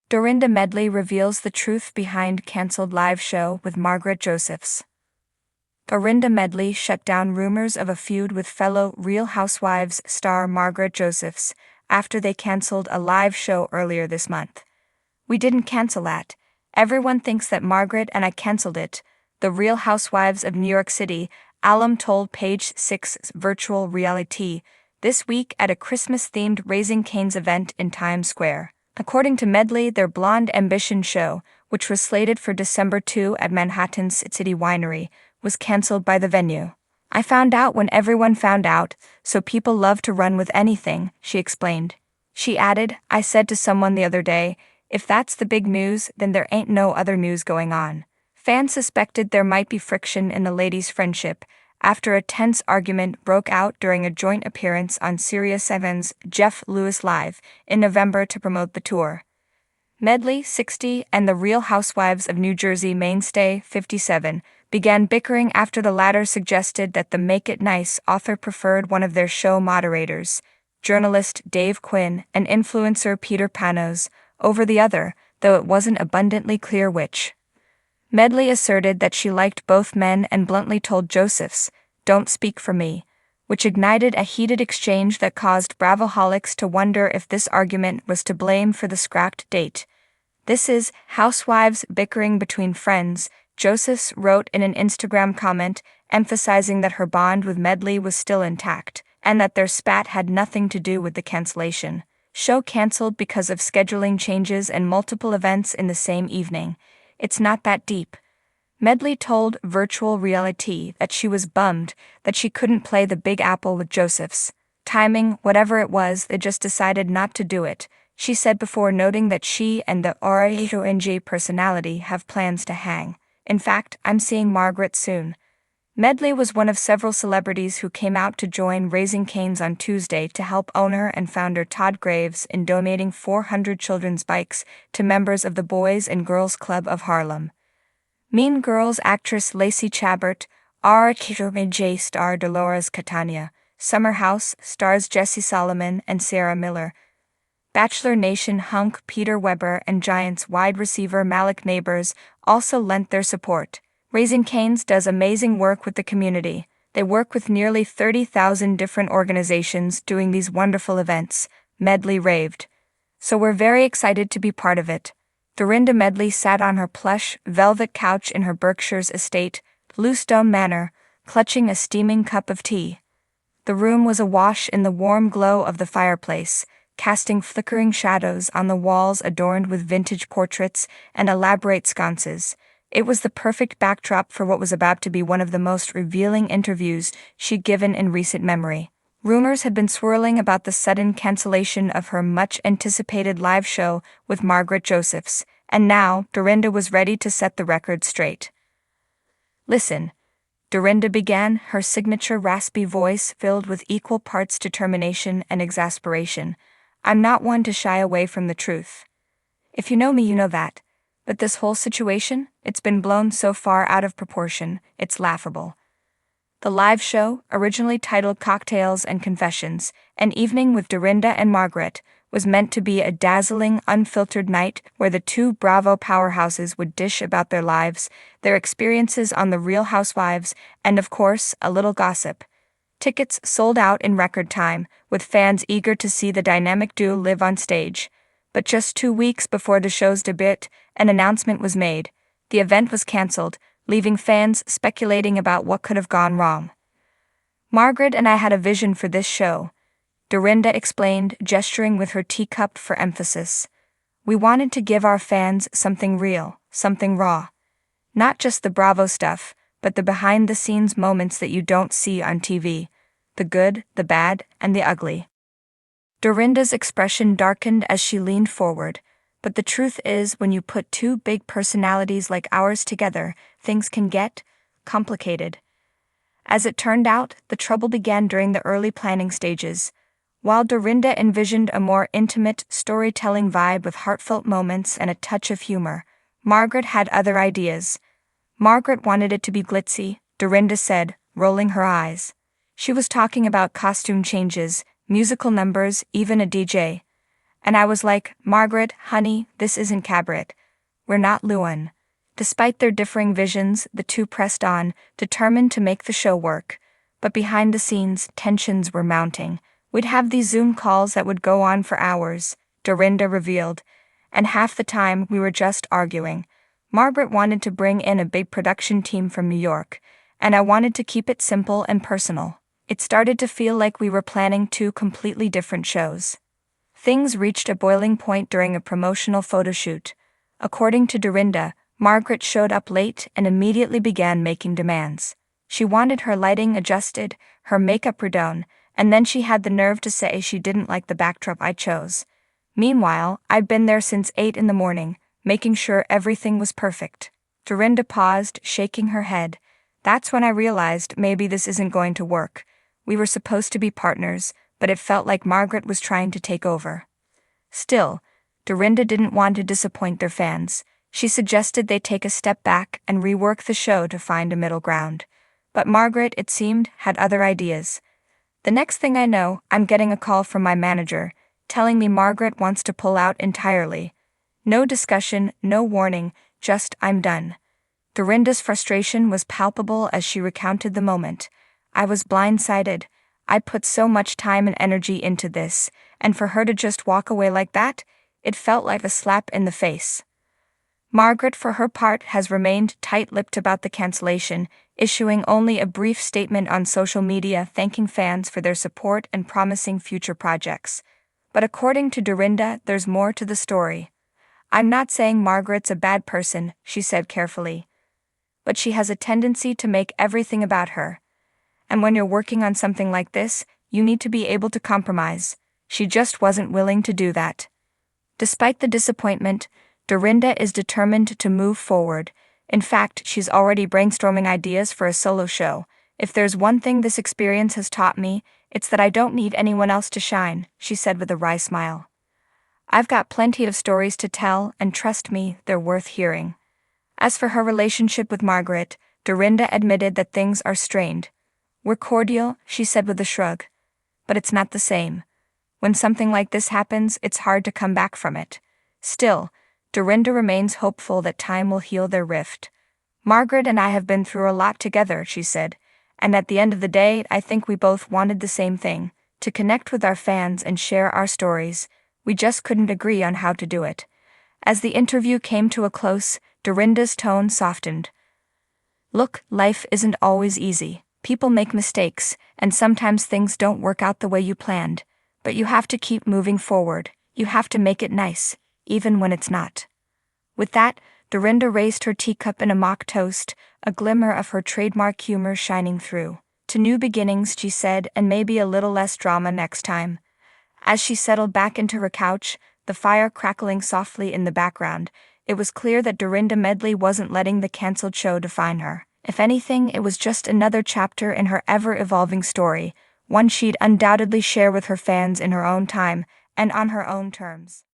Dorinda Medley reveals the truth behind cancelled live show with Margaret Josephs. Dorinda Medley shut down rumors of a feud with fellow Real Housewives star Margaret Josephs after they cancelled a live show earlier this month. "We didn't cancel that. Everyone thinks that Margaret and I cancelled it," the Real Housewives of New York City alum told Page Six's virtual reality this week at a Christmas-themed Raising Cane's event in Times Square. According to Medley, their Blonde Ambition show, which was slated for December 2 at Manhattan's City Winery, was cancelled by the venue. "I found out when everyone found out, so people love to run with anything," she explained. She added, "I said to someone the other day, if that's the big news, then there ain't no other news going on." Fans suspected there might be friction in the ladies' friendship after a tense argument broke out during a joint appearance on SiriusXM's Jeff Lewis Live in November to promote the tour. Medley, 60, and the Real Housewives of New Jersey mainstay, 57, began bickering after the latter suggested that the Make It Nice author preferred one of their show moderators, journalist Dave Quinn and influencer Peter Panos, over the other, though it wasn't abundantly clear which. Medley asserted that she liked both men and bluntly told Josephs, "Don't speak for me," which ignited a heated exchange that caused Bravoholics to wonder if this argument was to blame for the scrapped date. "This is housewives bickering between friends," Josephs wrote in an Instagram comment, emphasizing that her bond with Medley was still intact, and that their spat had nothing to do with the cancellation. Show cancelled because of scheduling changes and multiple events in the same evening. "It's not that deep." Medley told Virtual Reality that she was bummed that she couldn't play the Big Apple with Josephs. "Timing, whatever it was, they just decided not to do it," she said before noting that she and the Orange personality have plans to hang. "In fact, I'm seeing Margaret soon." Medley was one of several celebrities who came out to join Raising Cane's on Tuesday to help owner and founder Todd Graves in donating 400 children's bikes to members of the Boys and Girls Club of Harlem. Mean Girls actress Lacey Chabert, RJ star Dolores Catania, Summer House stars Jesse Solomon and Sarah Miller, Bachelor Nation hunk Peter Weber and Giants wide receiver Malik Neighbors also lent their support. Raising Cane's does amazing work with the community. They work with nearly 30,000 different organizations doing these wonderful events, Medley raved. "So we're very excited to be part of it." Dorinda Medley sat on her plush, velvet couch in her Berkshire's estate, Bluestone Manor, clutching a steaming cup of tea. The room was awash in the warm glow of the fireplace, casting flickering shadows on the walls adorned with vintage portraits and elaborate sconces. It was the perfect backdrop for what was about to be one of the most revealing interviews she'd given in recent memory. Rumors had been swirling about the sudden cancellation of her much-anticipated live show with Margaret Josephs, and now Dorinda was ready to set the record straight. "Listen," Dorinda began, her signature raspy voice filled with equal parts determination and exasperation. "I'm not one to shy away from the truth. If you know me, you know that. But this whole situation, it's been blown so far out of proportion, it's laughable." The live show, originally titled Cocktails and Confessions, An Evening with Dorinda and Margaret, was meant to be a dazzling, unfiltered night where the two Bravo powerhouses would dish about their lives, their experiences on The Real Housewives, and of course, a little gossip. Tickets sold out in record time, with fans eager to see the dynamic duo live on stage. But just 2 weeks before the show's debut, an announcement was made. The event was cancelled, leaving fans speculating about what could have gone wrong. "Margaret and I had a vision for this show," Dorinda explained, gesturing with her teacup for emphasis. "We wanted to give our fans something real, something raw. Not just the Bravo stuff, but the behind-the-scenes moments that you don't see on TV. The good, the bad, and the ugly." Dorinda's expression darkened as she leaned forward. "But the truth is, when you put two big personalities like ours together, things can get complicated." As it turned out, the trouble began during the early planning stages. While Dorinda envisioned a more intimate, storytelling vibe with heartfelt moments and a touch of humor, Margaret had other ideas. Margaret wanted it to be glitzy, Dorinda said, rolling her eyes. She was talking about costume changes, musical numbers, even a DJ. And I was like, Margaret, honey, this isn't cabaret. We're not Luan. Despite their differing visions, the two pressed on, determined to make the show work. But behind the scenes, tensions were mounting. We'd have these Zoom calls that would go on for hours, Dorinda revealed, and half the time we were just arguing. Margaret wanted to bring in a big production team from New York, and I wanted to keep it simple and personal. It started to feel like we were planning two completely different shows. Things reached a boiling point during a promotional photo shoot. According to Dorinda, Margaret showed up late and immediately began making demands. She wanted her lighting adjusted, her makeup redone, and then she had the nerve to say she didn't like the backdrop I chose. Meanwhile, I'd been there since 8 in the morning, making sure everything was perfect. Dorinda paused, shaking her head. That's when I realized maybe this isn't going to work. We were supposed to be partners, but it felt like Margaret was trying to take over. Still, Dorinda didn't want to disappoint their fans. She suggested they take a step back and rework the show to find a middle ground. But Margaret, it seemed, had other ideas. The next thing I know, I'm getting a call from my manager, telling me Margaret wants to pull out entirely. No discussion, no warning, just I'm done. Dorinda's frustration was palpable as she recounted the moment. I was blindsided. I put so much time and energy into this, and for her to just walk away like that, it felt like a slap in the face. Margaret, for her part, has remained tight-lipped about the cancellation, issuing only a brief statement on social media thanking fans for their support and promising future projects. But according to Dorinda, there's more to the story. I'm not saying Margaret's a bad person, she said carefully. But she has a tendency to make everything about her. And when you're working on something like this, you need to be able to compromise. She just wasn't willing to do that. Despite the disappointment, Dorinda is determined to move forward. In fact, she's already brainstorming ideas for a solo show. If there's one thing this experience has taught me, it's that I don't need anyone else to shine, she said with a wry smile. I've got plenty of stories to tell, and trust me, they're worth hearing. As for her relationship with Margaret, Dorinda admitted that things are strained. We're cordial, she said with a shrug. But it's not the same. When something like this happens, it's hard to come back from it. Still, Dorinda remains hopeful that time will heal their rift. Margaret and I have been through a lot together, she said, and at the end of the day, I think we both wanted the same thing, to connect with our fans and share our stories. We just couldn't agree on how to do it. As the interview came to a close, Dorinda's tone softened. Look, life isn't always easy. People make mistakes, and sometimes things don't work out the way you planned. But you have to keep moving forward. You have to make it nice, even when it's not. With that, Dorinda raised her teacup in a mock toast, a glimmer of her trademark humor shining through. To new beginnings, she said, and maybe a little less drama next time. As she settled back into her couch, the fire crackling softly in the background, it was clear that Dorinda Medley wasn't letting the cancelled show define her. If anything, it was just another chapter in her ever-evolving story, one she'd undoubtedly share with her fans in her own time and on her own terms.